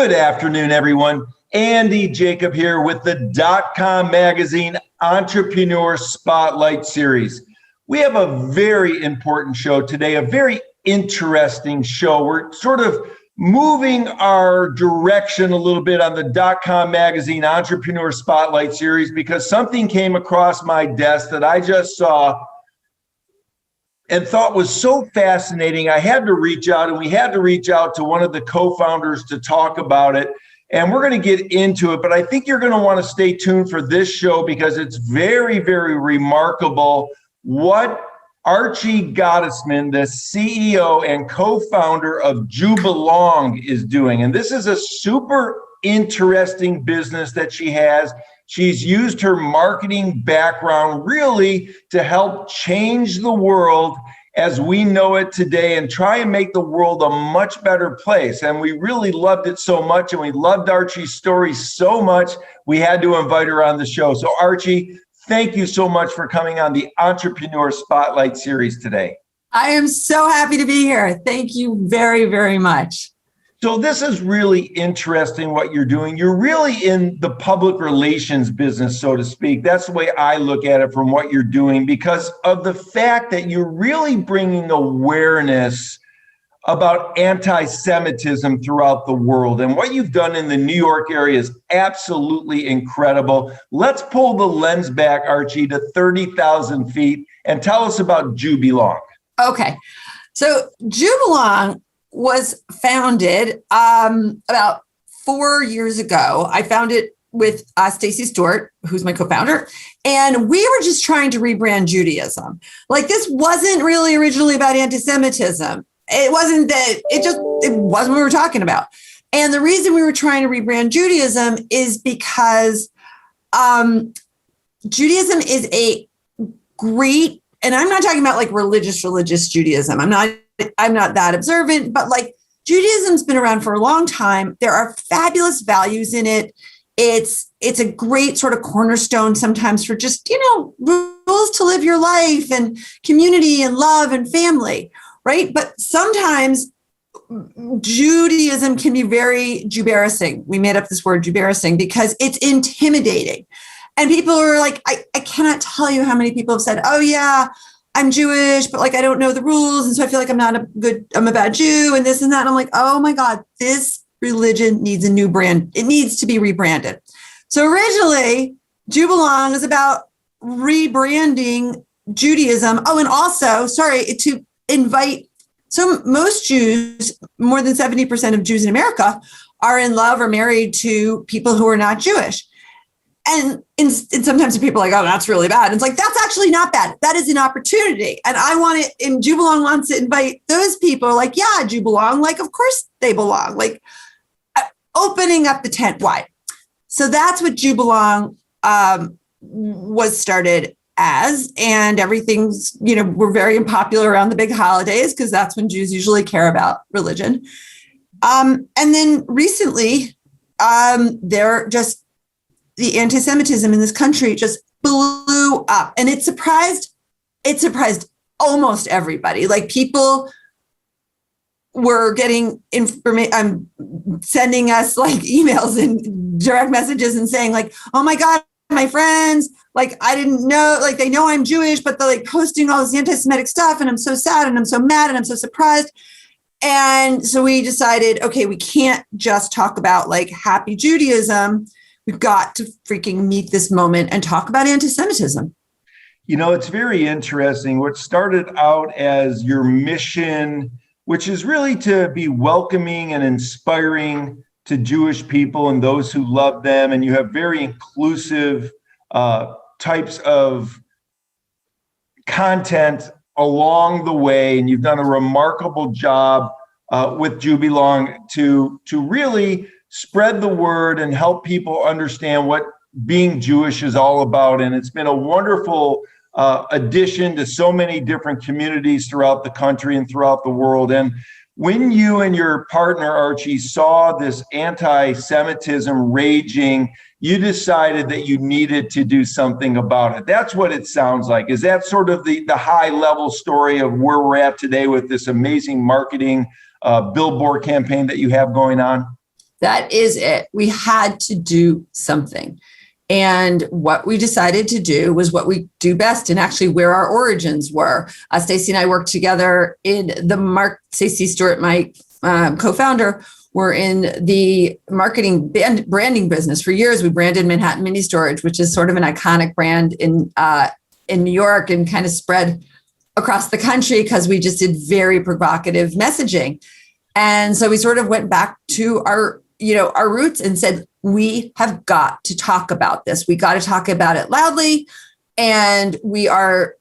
Good afternoon, everyone. Andy Jacob here with the .com magazine Entrepreneur Spotlight Series. We have a very important show today, a very interesting show. We're sort of moving our direction a little bit on the .com magazine Entrepreneur Spotlight Series because something came across my desk that I just saw and thought was so fascinating. I had to reach out, and we had to reach out to one of the co-founders to talk about it. And we're going to get into it, but I think you're going to want to stay tuned for this show because it's very, very remarkable what Archie Gottesman, the CEO and co-founder of JewBelong, is doing. And this is a super interesting business that she has. She's used her marketing background really to help change the world as we know it today and try and make the world a much better place. And we really loved it so much, and we loved Archie's story so much, we had to invite her on the show. So Archie, thank you so much for coming on the Entrepreneur Spotlight Series today. I am so happy to be here. Thank you very, very much. So this is really interesting what you're doing. You're really in the public relations business, so to speak. That's the way I look at it from what you're doing because of the fact that you're really bringing awareness about anti-Semitism throughout the world. And what you've done in the New York area is absolutely incredible. Let's pull the lens back, Archie, to 30,000 feet and tell us about JewBelong. Okay. So JewBelong was founded about 4 years ago. I found it with Stacy Stewart, who's my co-founder, and we were just trying to rebrand Judaism. Like, this wasn't really originally about anti-Semitism. It wasn't what we were talking about. And the reason we were trying to rebrand Judaism is because Judaism is a great, and I'm not talking about like religious Judaism. I'm not that observant, but like Judaism's been around for a long time. There are fabulous values in it. It's a great sort of cornerstone sometimes for just, rules to live your life and community and love and family, right? But sometimes Judaism can be very Jubarasing. We made up this word Jubarasing because it's intimidating. And people are like, I cannot tell you how many people have said, oh yeah, I'm Jewish, but like, I don't know the rules. And so I feel like I'm a bad Jew and this and that. And I'm like, oh my God, this religion needs a new brand. It needs to be rebranded. So originally JewBelong is about rebranding Judaism. Oh, and also, to invite, so most Jews, more than 70% of Jews in America are in love or married to people who are not Jewish. And sometimes people are like, oh, that's really bad. And it's like, that's actually not bad. That is an opportunity. And JewBelong wants to invite those people like, yeah, JewBelong, like, of course they belong, like opening up the tent wide. So that's what JewBelong was started as. And everything's, we're very unpopular around the big holidays because that's when Jews usually care about religion. And then recently, the anti-Semitism in this country just blew up, and it surprised almost everybody. Like, people were getting information, sending us like emails and direct messages and saying like, oh my God, my friends, like, I didn't know, like, they know I'm Jewish, but they're like posting all this anti-Semitic stuff, and I'm so sad and I'm so mad and I'm so surprised. And so we decided, okay, we can't just talk about like happy Judaism. We've got to freaking meet this moment and talk about anti-Semitism. It's very interesting. What started out as your mission, which is really to be welcoming and inspiring to Jewish people and those who love them. And you have very inclusive types of content along the way. And you've done a remarkable job with JewBelong to really spread the word and help people understand what being Jewish is all about. And it's been a wonderful addition to so many different communities throughout the country and throughout the world. And when you and your partner, Archie, saw this anti-Semitism raging, you decided that you needed to do something about it. That's what it sounds like. Is that sort of the high level story of where we're at today with this amazing marketing Billboard campaign that you have going on? That is it. We had to do something. And what we decided to do was what we do best, and actually where our origins were. Stacey and I worked together in the Stacey Stewart, my co-founder, were in the marketing and branding business for years. We branded Manhattan Mini Storage, which is sort of an iconic brand in New York, and kind of spread across the country because we just did very provocative messaging. And so we sort of went back to our roots and said, we have got to talk about this. We got to talk about it loudly. And we are,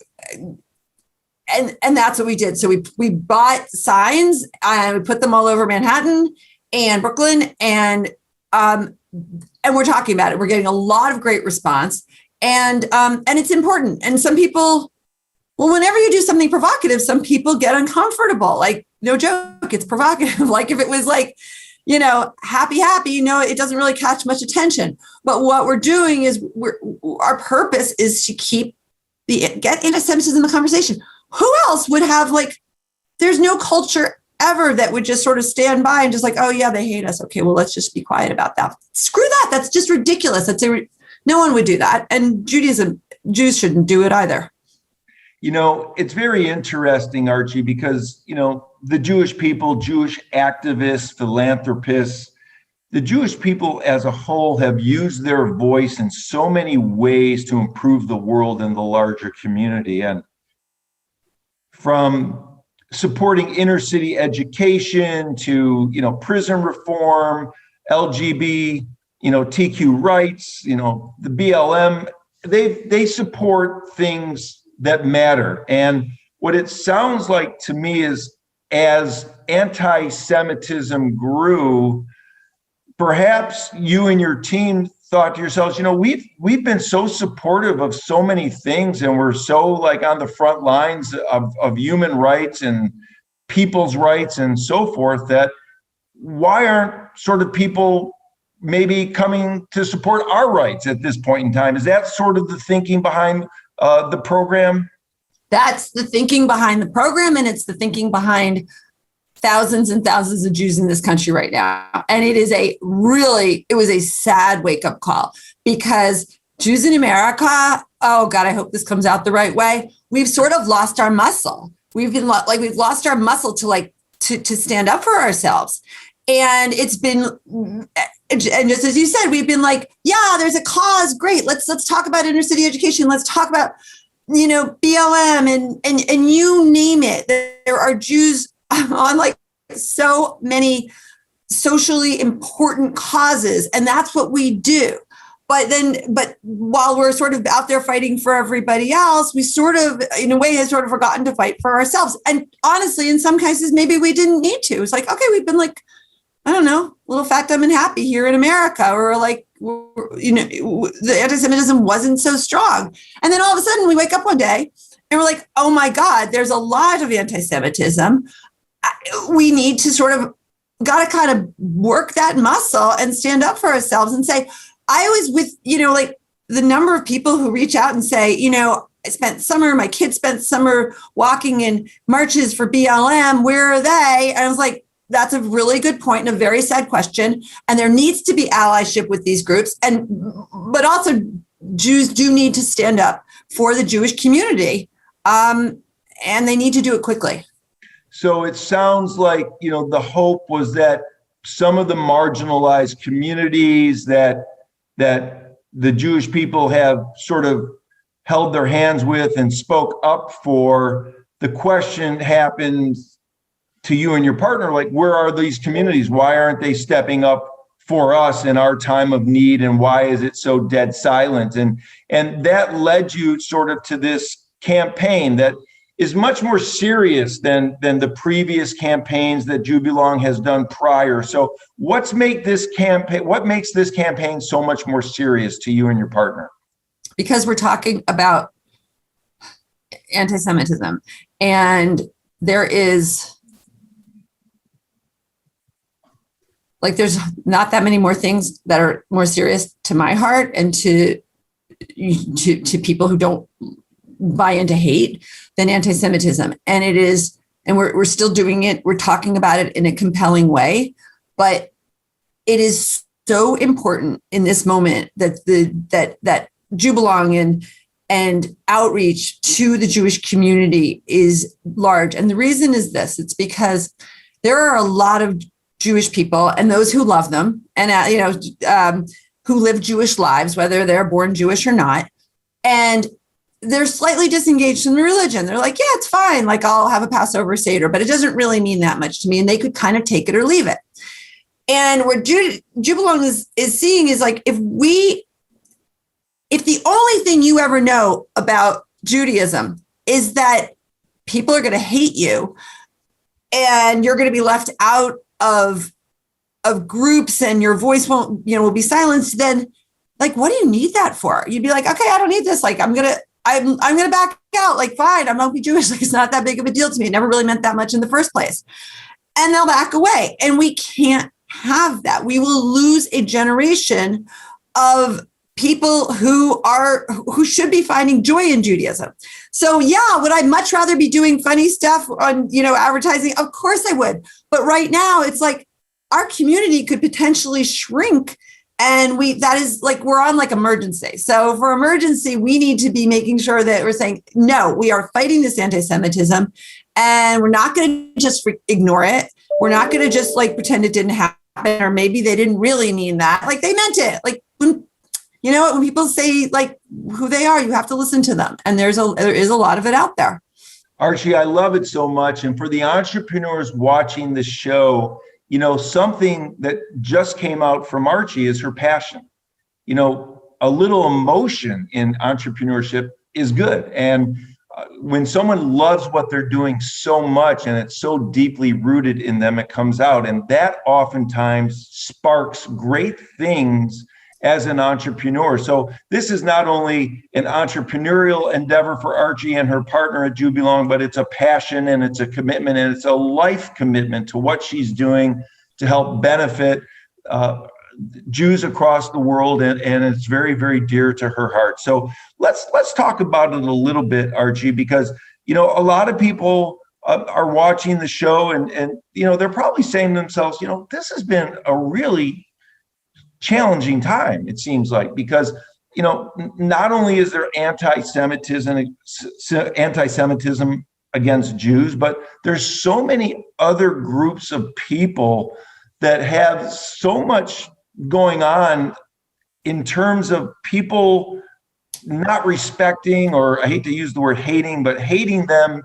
and that's what we did. So we bought signs and we put them all over Manhattan and Brooklyn, and we're talking about it. We're getting a lot of great response, and it's important. And some people, well, whenever you do something provocative, some people get uncomfortable. Like, no joke, it's provocative. Like if it was like, happy, it doesn't really catch much attention. But what we're doing is our purpose is to get anti-Semitism in the conversation. Who else would have there's no culture ever that would just sort of stand by and just like, oh yeah, they hate us. Okay, well, let's just be quiet about that. Screw that. That's just ridiculous. No one would do that. And Jews shouldn't do it either. It's very interesting, Archie, because, the Jewish people, Jewish activists, philanthropists, the Jewish people as a whole have used their voice in so many ways to improve the world and the larger community. And from supporting inner city education to, prison reform, LGBT, TQ rights, the BLM, they support things that matter. And what it sounds like to me is, as anti-Semitism grew, perhaps you and your team thought to yourselves, we've been so supportive of so many things, and we're so on the front lines of human rights and people's rights and so forth, that why aren't sort of people maybe coming to support our rights at this point in time? Is that sort of the thinking behind the program? That's the thinking behind the program, and it's the thinking behind thousands and thousands of Jews in this country right now. And it was a sad wake-up call, because Jews in America, oh God, I hope this comes out the right way, we've sort of lost our muscle. We've lost our muscle to stand up for ourselves. And it's been, and just as you said, we've been like, yeah, there's a cause, great, let's talk about inner city education, let's talk about BLM and you name it. There are Jews on so many socially important causes, and that's what we do. But while we're sort of out there fighting for everybody else, we sort of, in a way, have sort of forgotten to fight for ourselves. And honestly, in some cases, maybe we didn't need to. It's like, okay, we've been I don't know, a little fat, dumb, and happy here in America, or the anti-Semitism wasn't so strong. And then all of a sudden we wake up one day and we're like, oh my God, there's a lot of anti-Semitism. We need to got to kind of work that muscle and stand up for ourselves and say, I was with, the number of people who reach out and say, my kids spent summer walking in marches for BLM. Where are they? And I was like, that's a really good point and a very sad question. And there needs to be allyship with these groups. But also Jews do need to stand up for the Jewish community. And they need to do it quickly. So it sounds like, the hope was that some of the marginalized communities that the Jewish people have sort of held their hands with and spoke up for, the question happened to you and your partner, where are these communities? Why aren't they stepping up for us in our time of need? And why is it so dead silent? And that led you sort of to this campaign that is much more serious than the previous campaigns that JewBelong has done prior. So what makes this campaign so much more serious to you and your partner? Because we're talking about anti-Semitism, and there is there's not that many more things that are more serious to my heart and to people who don't buy into hate than anti-Semitism. And it is, and we're still doing it. We're talking about it in a compelling way, but it is so important in this moment that that JewBelong and outreach to the Jewish community is large. And the reason is this: it's because there are a lot of Jewish people and those who love them and who live Jewish lives, whether they're born Jewish or not, and they're slightly disengaged from the religion. They're like, yeah, it's fine. Like, I'll have a Passover Seder, but it doesn't really mean that much to me. And they could kind of take it or leave it. And what JewBelong is seeing is like, if the only thing you ever know about Judaism is that people are going to hate you and you're going to be left out of groups and your voice will be silenced, then like, what do you need that for? You'd be like, okay, I don't need this. Like, I'm going to back out. Like, fine, I'm not be Jewish. Like, it's not that big of a deal to me. It never really meant that much in the first place. And they'll back away. And we can't have that. We will lose a generation of people who should be finding joy in Judaism. So yeah, would I much rather be doing funny stuff on, advertising? Of course I would. But right now it's like our community could potentially shrink. And we're on like emergency. So for emergency, we need to be making sure that we're saying, no, we are fighting this anti-Semitism and we're not going to just ignore it. We're not going to just like pretend it didn't happen, or maybe they didn't really mean that. Like, they meant it. Like, when people say like who they are, you have to listen to them. And there is a lot of it out there. Archie, I love it so much. And for the entrepreneurs watching the show, something that just came out from Archie is her passion. A little emotion in entrepreneurship is good. And when someone loves what they're doing so much and it's so deeply rooted in them, it comes out. And that oftentimes sparks great things as an entrepreneur. So this is not only an entrepreneurial endeavor for Archie and her partner at JewBelong, but it's a passion and it's a commitment and it's a life commitment to what she's doing to help benefit Jews across the world. And it's very, very dear to her heart. So let's talk about it a little bit, Archie, because, a lot of people are watching the show and they're probably saying to themselves, this has been a really challenging time, it seems like, because not only is there anti-Semitism against Jews, but there's so many other groups of people that have so much going on in terms of people not respecting, or I hate to use the word hating, but hating them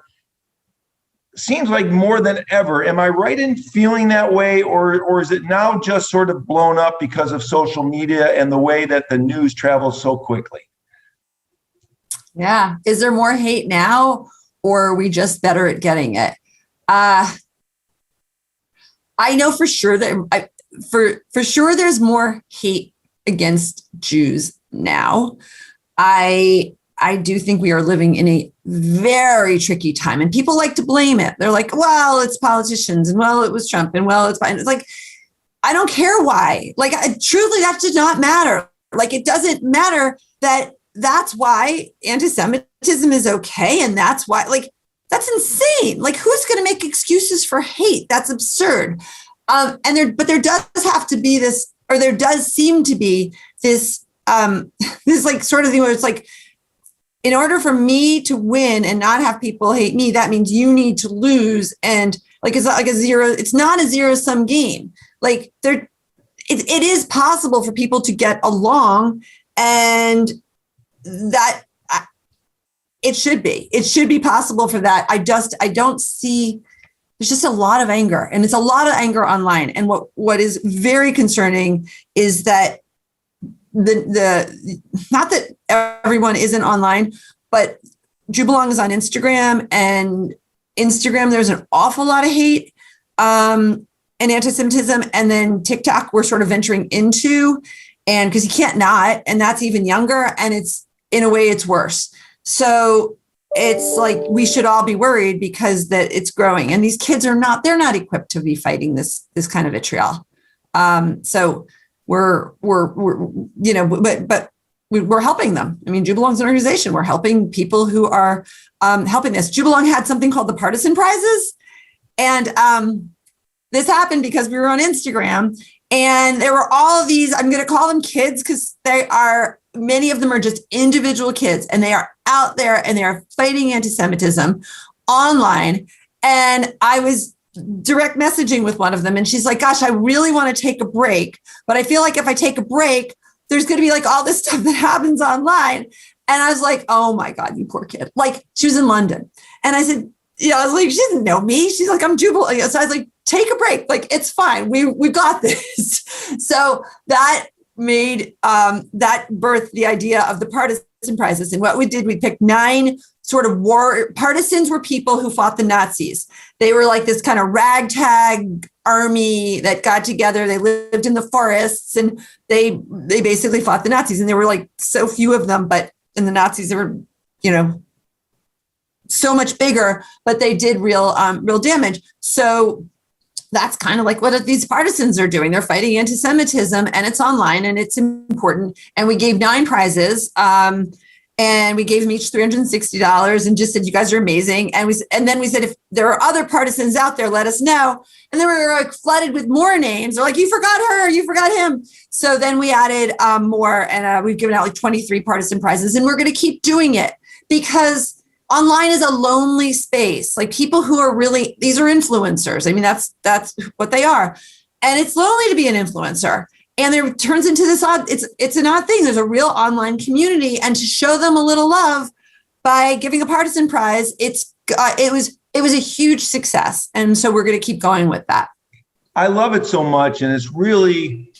seems like more than ever. Am I right in feeling that way? Or is it now just sort of blown up because of social media and the way that the news travels so quickly? Yeah. Is there more hate now, or are we just better at getting it? I know for sure that for sure there's more hate against Jews now. I do think we are living in a very tricky time, and people like to blame it. They're like, well, it's politicians, and well, it was Trump, and well, it's Biden. It's like, I don't care why. Like, truly, that does not matter. Like, it doesn't matter that's why anti-Semitism is okay. And that's why, like, that's insane. Like, who's going to make excuses for hate? That's absurd. But there does have to be this, or there does seem to be this, this like sort of thing where it's like, in order for me to win and not have people hate me, that means you need to lose. And like, it's not like it's not a zero-sum game. Like, it is possible for people to get along, and that it should be possible for that. I don't see, there's just a lot of anger, and it's a lot of anger online. And what is very concerning is that the not that everyone isn't online, but JewBelong is on Instagram, and Instagram, there's an awful lot of hate and anti-Semitism. And then TikTok, we're sort of venturing into, and because you can't not, and that's even younger, and it's, in a way, it's worse. So it's like, we should all be worried because that it's growing, and these kids they're not equipped to be fighting this kind of vitriol. So we're helping them. I mean, JewBelong's an organization. We're helping people who are helping this. JewBelong had something called the partisan prizes. And this happened because we were on Instagram, And there were all of these, I'm going to call them kids because many of them are just individual kids, and they are out there and they are fighting anti-Semitism online. And I was direct messaging with one of them, and she's like, gosh, I really want to take a break, but I feel like if I take a break, there's going to be like all this stuff that happens online. And I was like, oh my God, you poor kid. Like, she was in London. And I said, I was like, she doesn't know me. She's like, I'm Jubalong. So I was like, take a break. Like, it's fine. We got this. So that that birthed the idea of the partisan prizes. And what we did, we picked 9 sort of partisans were people who fought the Nazis. They were like this kind of ragtag army that got together. They lived in the forests, and they basically fought the Nazis. And there were like so few of them, but in the Nazis, there were, so much bigger, but they did real damage. So that's kind of like what these partisans are doing. They're fighting anti-Semitism, and it's online, and it's important. And we gave 9 prizes, and we gave them each $360, and just said, you guys are amazing. And then we said, if there are other partisans out there, let us know. And then we were like flooded with more names. They're like, you forgot her, you forgot him. So then we added more, and we've given out like 23 partisan prizes, and we're going to keep doing it because online is a lonely space. Like, people who are really, these are influencers. I mean, that's what they are. And it's lonely to be an influencer. And it turns into this it's an odd thing. There's a real online community, and to show them a little love by giving a partisan prize, it was a huge success. And so we're going to keep going with that. I love it so much. And it's really,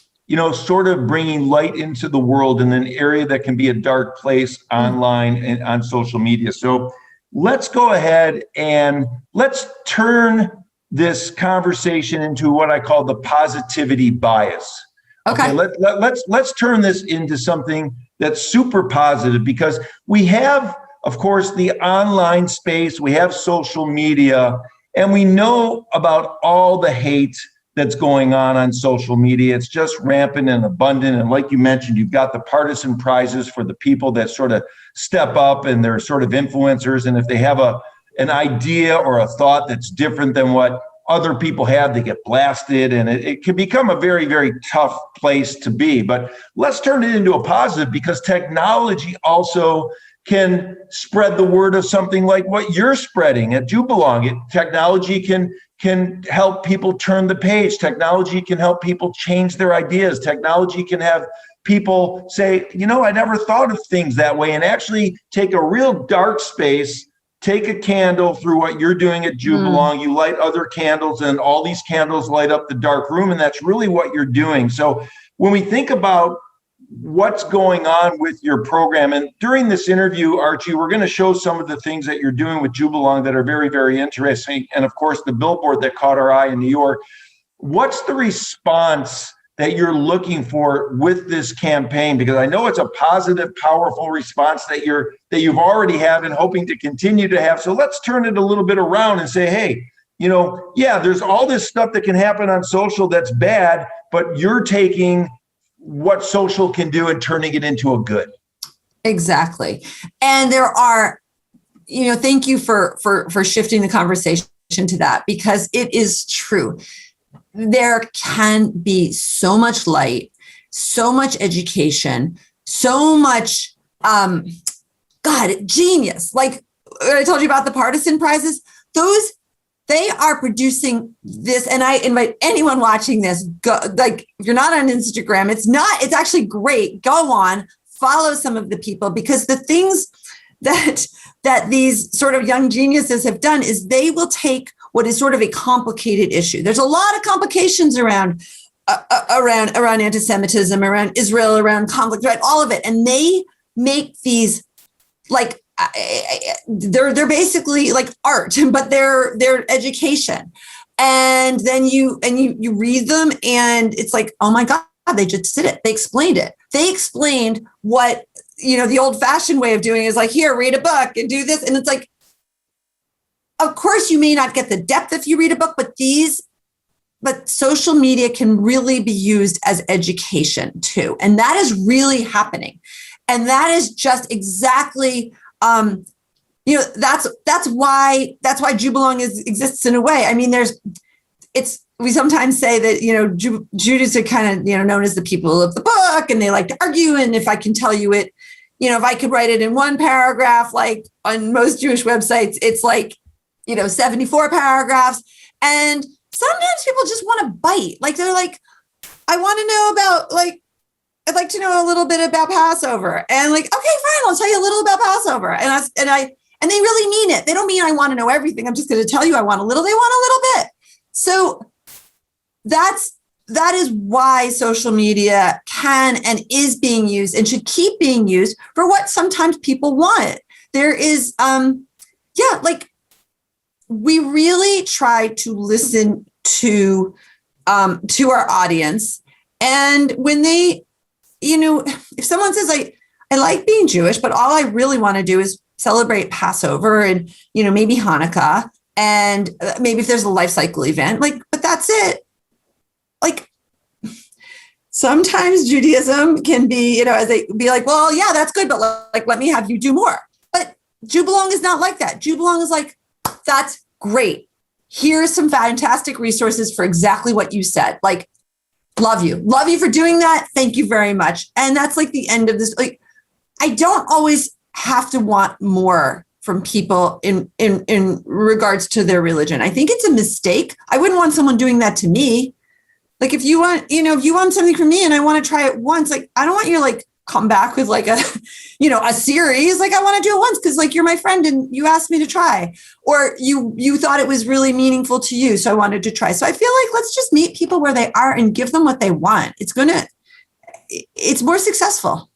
sort of bringing light into the world in an area that can be a dark place online and on social media. So let's go ahead and let's turn this conversation into what I call the positivity bias. Okay, let's turn this into something that's super positive, because we have, of course, the online space, we have social media, and we know about all the hate that's going on social media. It's just rampant and abundant. And like you mentioned, you've got the partisan prizes for the people that sort of step up and they're sort of influencers. And if they have an idea or a thought that's different than what other people have, they get blasted, and it can become a very, very tough place to be. But let's turn it into a positive, because technology also can spread the word of something like what you're spreading at JewBelong. Technology can help people turn the page. Technology can help people change their ideas. Technology can have people say, I never thought of things that way, and actually take a real dark space, take a candle through what you're doing at JewBelong. You light other candles, and all these candles light up the dark room. And that's really what you're doing. So when we think about what's going on with your program, and during this interview, Archie, we're going to show some of the things that you're doing with JewBelong that are very, very interesting. And of course, the billboard that caught our eye in New York. What's the response that you're looking for with this campaign? Because I know it's a positive, powerful response that you've already had and hoping to continue to have. So let's turn it a little bit around and say, hey, there's all this stuff that can happen on social that's bad, but you're taking what social can do and turning it into a good. Exactly. And there are, thank you for shifting the conversation to that, because it is true. There can be so much light, so much education, so much, genius. Like when I told you about the partisan prizes, they are producing this. And I invite anyone watching this, if you're not on Instagram, it's actually great. Go on, follow some of the people, because the things that these sort of young geniuses have done is they will take what is sort of a complicated issue. There's a lot of complications around anti-Semitism, around Israel, around conflict, right? All of it. And they make these like, they're basically like art, but they're education. And then you read them, and it's like, oh my God, they just did it. They explained it. They explained what, the old fashioned way of doing is like, here, read a book and do this. And it's like, of course, you may not get the depth if you read a book, but social media can really be used as education too. And that is really happening. And that is just exactly, that's why JewBelong exists in a way. I mean, we sometimes say that, Jews are kind of, known as the people of the book, and they like to argue. And if I can tell you it, if I could write it in one paragraph, like on most Jewish websites, it's like, 74 paragraphs. And sometimes people just want to bite. Like, they're like, I want to know about, like, I'd like to know a little bit about Passover. And like, okay, fine, I'll tell you a little about Passover. And they really mean it. They don't mean I want to know everything. I'm just going to tell you I want a little. They want a little bit. So that is why social media can and is being used and should keep being used for what sometimes people want. There is, we really try to listen to our audience. And when they, if someone says, I like being Jewish, but all I really want to do is celebrate Passover and, maybe Hanukkah, and maybe if there's a life cycle event, but that's it. Like, sometimes Judaism can be, as they be like, well, yeah, that's good, but let me have you do more. But JewBelong is not like that. JewBelong is like, that's great. Here's some fantastic resources for exactly what you said. Like, love you for doing that. Thank you very much. And that's like the end of this. Like, I don't always have to want more from people in regards to their religion. I think it's a mistake. I wouldn't want someone doing that to me. Like, if you want something from me and I want to try it once, like, I don't want you to like come back with like a series. Like, I want to do it once because like you're my friend and you asked me to try, or you thought it was really meaningful to you, so I wanted to try. So I feel like let's just meet people where they are and give them what they want. It's more successful.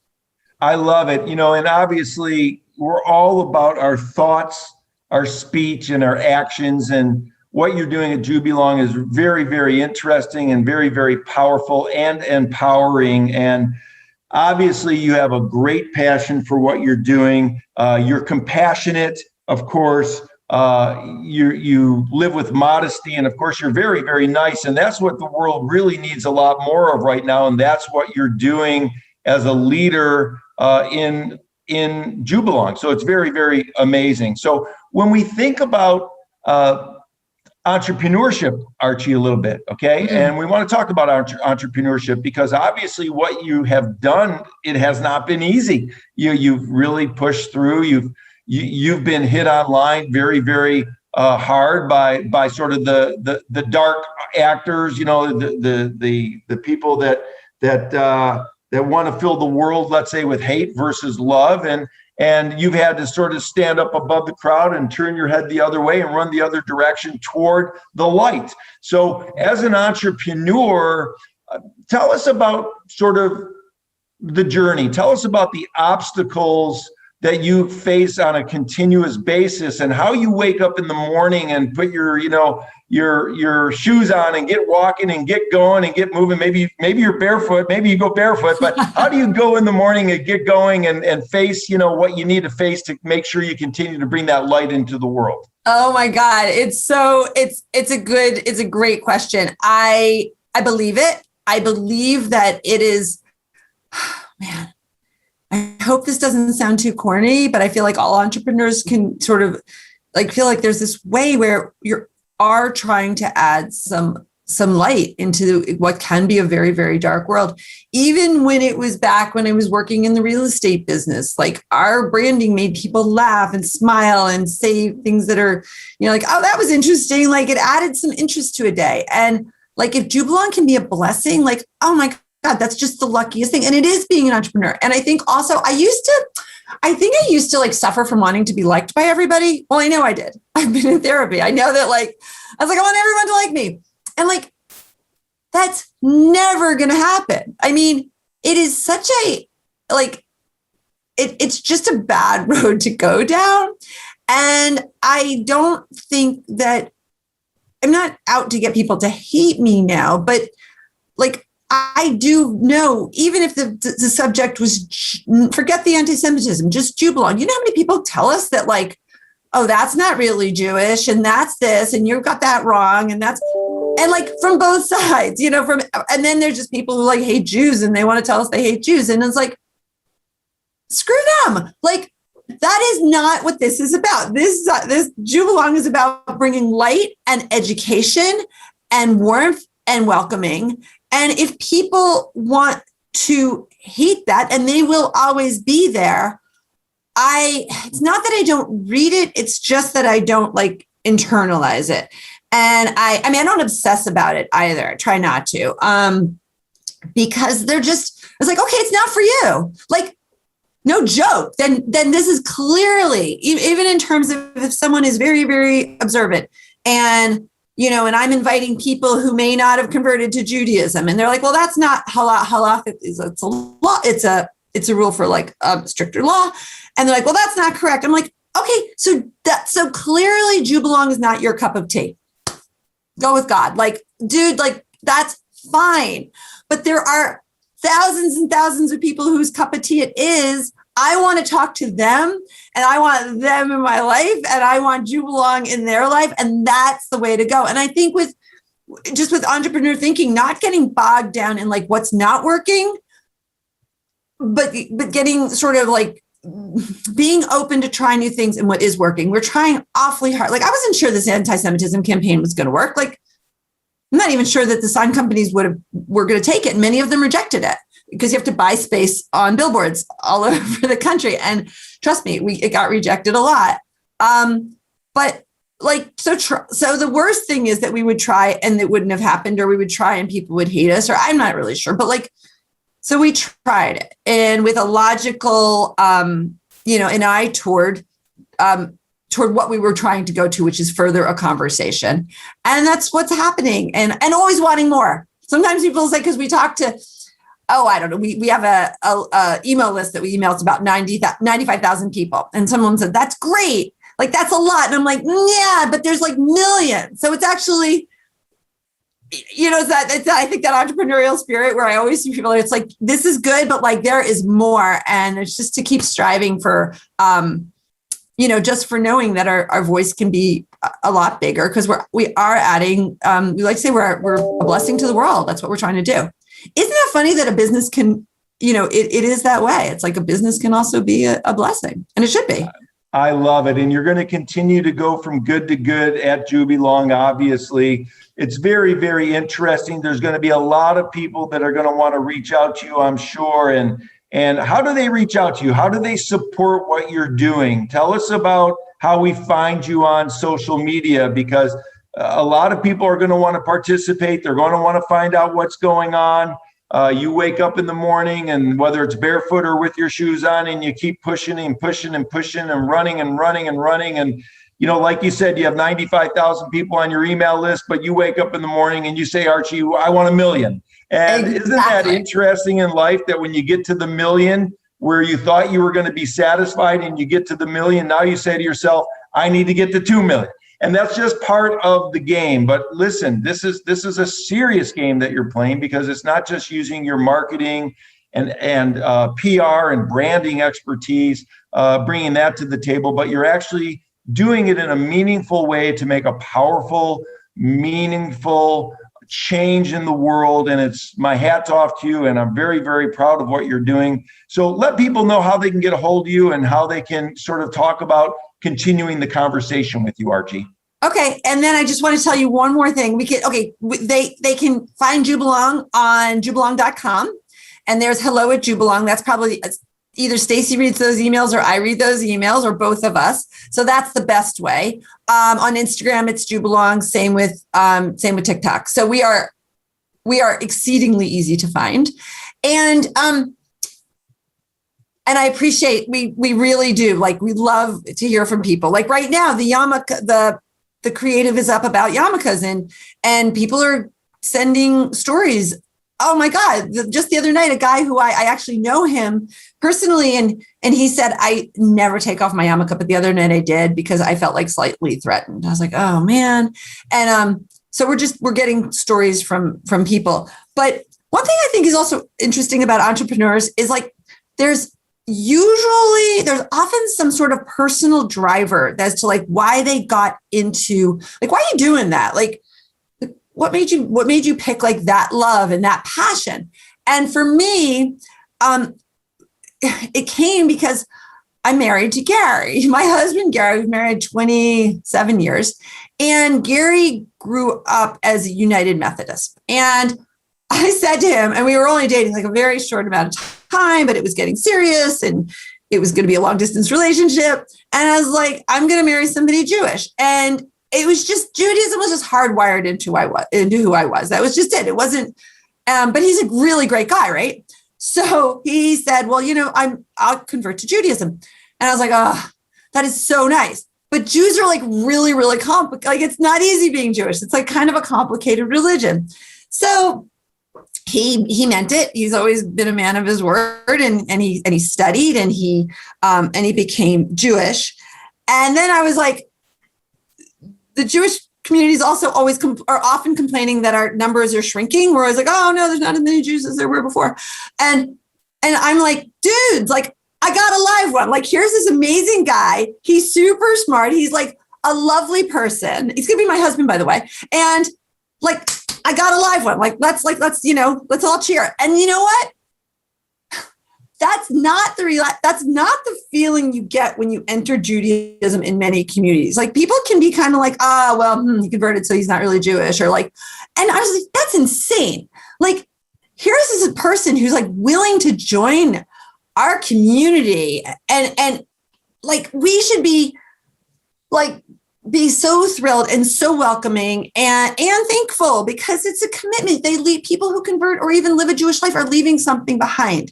I love it. And obviously we're all about our thoughts, our speech, and our actions. And what you're doing at JewBelong is very, very interesting and very, very powerful and empowering. And obviously you have a great passion for what you're doing. You're compassionate, of course. You live with modesty, and of course you're very, very nice. And that's what the world really needs a lot more of right now. And that's what you're doing as a leader in JewBelong. So it's very, very amazing. So when we think about entrepreneurship, Archie, a little bit, okay? Mm-hmm. And we want to talk about entrepreneurship because obviously what you have done, it has not been easy. You've really pushed through. You've been hit online very, very hard by sort of the dark actors, the people that want to fill the world, let's say, with hate versus love. And you've had to sort of stand up above the crowd and turn your head the other way and run the other direction toward the light. So as an entrepreneur, tell us about sort of the journey. Tell us about the obstacles that you face on a continuous basis and how you wake up in the morning and put your shoes on and get walking and get going and get moving. Maybe you're barefoot, maybe you go barefoot, but how do you go in the morning and get going and face, what you need to face to make sure you continue to bring that light into the world? Oh my God. It's a great question. I believe it. I believe that it is, man, I hope this doesn't sound too corny, but I feel like all entrepreneurs can sort of like feel like there's this way where you are trying to add some light into what can be a very, very dark world. Even when it was back when I was working in the real estate business, like our branding made people laugh and smile and say things that are, like, oh, that was interesting. Like, it added some interest to a day. And like, if JewBelong can be a blessing, like, oh my God, that's just the luckiest thing. And it is being an entrepreneur. And I think also I used to like suffer from wanting to be liked by everybody. Well, I know I did. I've been in therapy. I know that like, I was like, I want everyone to like me. And like, that's never going to happen. I mean, it is such a, like, it's just a bad road to go down. And I don't think that I'm not out to get people to hate me now, but like, I do know, even if the subject was, forget the anti-Semitism, just JewBelong. You know how many people tell us that like, oh, that's not really Jewish and that's this and you've got that wrong and like from both sides, and then there's just people who like hate Jews and they want to tell us they hate Jews. And it's like, screw them. Like, that is not what this is about. This JewBelong is about bringing light and education and warmth and welcoming. And if people want to hate that, and they will always be there, it's not that I don't read it, it's just that I don't like internalize it. And I mean, I don't obsess about it either. I try not to, because it's like, okay, it's not for you. Like, no joke. Then this is clearly, even in terms of if someone is very, very observant and, and I'm inviting people who may not have converted to Judaism, and they're like, well, that's not halakha. It's a law. It's a rule for like stricter law. And they're like, well, that's not correct. I'm like, okay, so clearly JewBelong is not your cup of tea. Go with God. Like, dude, like that's fine. But there are thousands and thousands of people whose cup of tea it is. I want to talk to them, and I want them in my life, and I want JewBelong in their life. And that's the way to go. And I think with entrepreneur thinking, not getting bogged down in like what's not working, but getting sort of like being open to try new things and what is working. We're trying awfully hard. Like, I wasn't sure this anti-Semitism campaign was going to work. Like, I'm not even sure that the sign companies were going to take it. Many of them rejected it because you have to buy space on billboards all over the country. And trust me, it got rejected a lot. But like, so the worst thing is that we would try and it wouldn't have happened, or we would try and people would hate us, or I'm not really sure, but like, so we tried it, and with a logical, an eye toward what we were trying to go to, which is further a conversation. And that's what's happening. And always wanting more. Sometimes people say, because we talk to, I don't know, we have a email list that we email to about 95,000 people. And someone said, that's great. Like, that's a lot. And I'm like, yeah, but there's like millions. So it's actually, I think that entrepreneurial spirit where I always see people, it's like, this is good, but like there is more. And it's just to keep striving for, just for knowing that our voice can be a lot bigger, because we are adding, we like to say we're a blessing to the world. That's what we're trying to do. Isn't that funny that a business can, it is that way. It's like a business can also be a blessing, and it should be. I love it. And you're going to continue to go from good to good at JewBelong, obviously. It's very, very interesting. There's going to be a lot of people that are going to want to reach out to you, I'm sure. And how do they reach out to you? How do they support what you're doing? Tell us about how we find you on social media, because a lot of people are going to want to participate. They're going to want to find out what's going on. You wake up in the morning, and whether it's barefoot or with your shoes on, and you keep pushing and pushing and pushing and running and running and running. And, like you said, you have 95,000 people on your email list, but you wake up in the morning and you say, Archie, I want 1 million. And Exactly. Isn't that interesting in life that when you get to the 1 million, where you thought you were going to be satisfied and you get to the 1 million, now you say to yourself, I need to get to 2 million. And that's just part of the game. But listen, this is a serious game that you're playing, because it's not just using your marketing and PR and branding expertise, bringing that to the table, but you're actually doing it in a meaningful way to make a powerful, meaningful change in the world. And it's my hat's off to you. And I'm very, very proud of what you're doing. So let people know how they can get a hold of you and how they can sort of talk about continuing the conversation with you, Archie. Okay. And then I just want to tell you one more thing. They can find JewBelong on JewBelong.com, and there's hello at JewBelong. That's probably either Stacy reads those emails or I read those emails, or both of us. So that's the best way. On Instagram, it's JewBelong. Same with TikTok. So we are exceedingly easy to find. And I appreciate, we really do. Like, we love to hear from people. Like right now, the yarmulke, the creative is up about yarmulkes, and people are sending stories. Oh my God. Just the other night, a guy who I actually know him personally, and he said, I never take off my yarmulke, but the other night I did because I felt like slightly threatened. I was like, oh man. And so we're getting stories from people. But one thing I think is also interesting about entrepreneurs is like, there's often some sort of personal driver as to like why they got into, like, why are you doing that? Like, what made you pick like that love and that passion? And for me, it came because I'm married to Gary. My husband, Gary, we've married 27 years. And Gary grew up as a United Methodist. And I said to him, and we were only dating like a very short amount of time, but it was getting serious and it was going to be a long distance relationship. And I was like, I'm going to marry somebody Jewish. And it was just, Judaism was just hardwired into who I was. That was just it. It wasn't, but he's a really great guy, right? So he said, well, I'll convert to Judaism. And I was like, oh, that is so nice. But Jews are like really, really complicated. Like it's not easy being Jewish. It's like kind of a complicated religion. So he meant it. He's always been a man of his word, and he studied and he became Jewish. And then I was like, the Jewish community is also always are often complaining that our numbers are shrinking. We're always like, oh no, there's not as many Jews as there were before. And I'm like, dudes, like I got a live one. Like here's this amazing guy. He's super smart. He's like a lovely person. He's gonna be my husband, by the way. And like I got a live one. Let's all cheer. And you know what? That's not the feeling you get when you enter Judaism in many communities. Like people can be kind of like, he converted, so he's not really Jewish, or like, and I was like, that's insane. Like, here's this person who's like willing to join our community, and like we should be so thrilled and so welcoming and thankful, because it's a commitment. People who convert or even live a Jewish life are leaving something behind.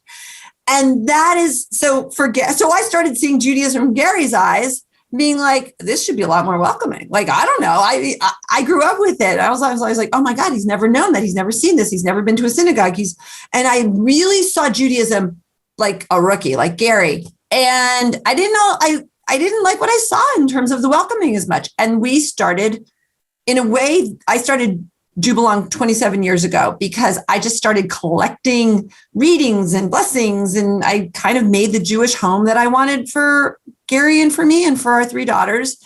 And that is, so I started seeing Judaism from Gary's eyes, being like, this should be a lot more welcoming. Like, I don't know. I grew up with it. I was like, oh my God, he's never known that. He's never seen this. He's never been to a synagogue. And I really saw Judaism like a rookie, like Gary. And I didn't like what I saw in terms of the welcoming as much. And we started, in a way, I started JewBelong 27 years ago because I just started collecting readings and blessings. And I kind of made the Jewish home that I wanted for Gary and for me and for our 3 daughters.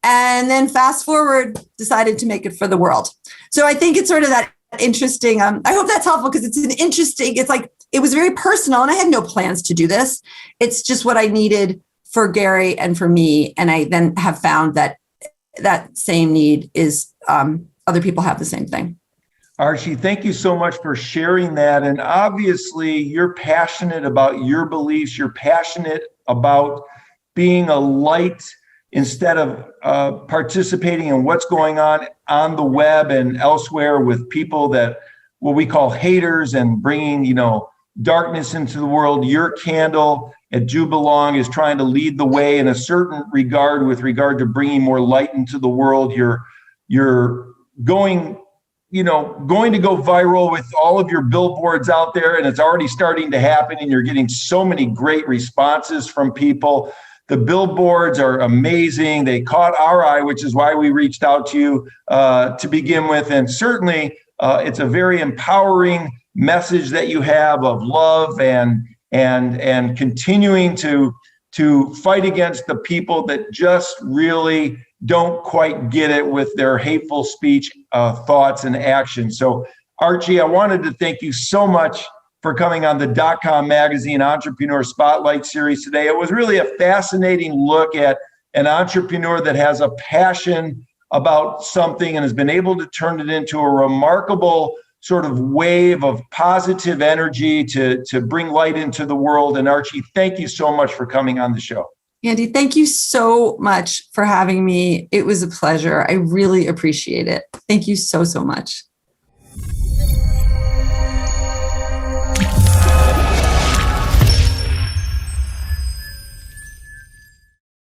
And then fast forward, decided to make it for the world. So I think it's sort of that interesting. I hope that's helpful, because it's like, it was very personal and I had no plans to do this. It's just what I needed for Gary and for me. And I then have found that same need is, other people have the same thing. Archie, thank you so much for sharing that. And obviously you're passionate about your beliefs. You're passionate about being a light instead of participating in what's going on the web and elsewhere with people that what we call haters and bringing, darkness into the world. Your candle at JewBelong is trying to lead the way in a certain regard with regard to bringing more light into the world. You're going to go viral with all of your billboards out there, and it's already starting to happen, and you're getting so many great responses from people. The billboards are amazing. They caught our eye, which is why we reached out to you to begin with. And certainly it's a very empowering message that you have of love and continuing to fight against the people that just really don't quite get it with their hateful speech, thoughts, and actions. So, Archie, I wanted to thank you so much for coming on the .com magazine Entrepreneur Spotlight series today. It was really a fascinating look at an entrepreneur that has a passion about something and has been able to turn it into a remarkable sort of wave of positive energy to bring light into the world. And Archie, thank you so much for coming on the show. Andy, thank you so much for having me. It was a pleasure. I really appreciate it. Thank you so, so much.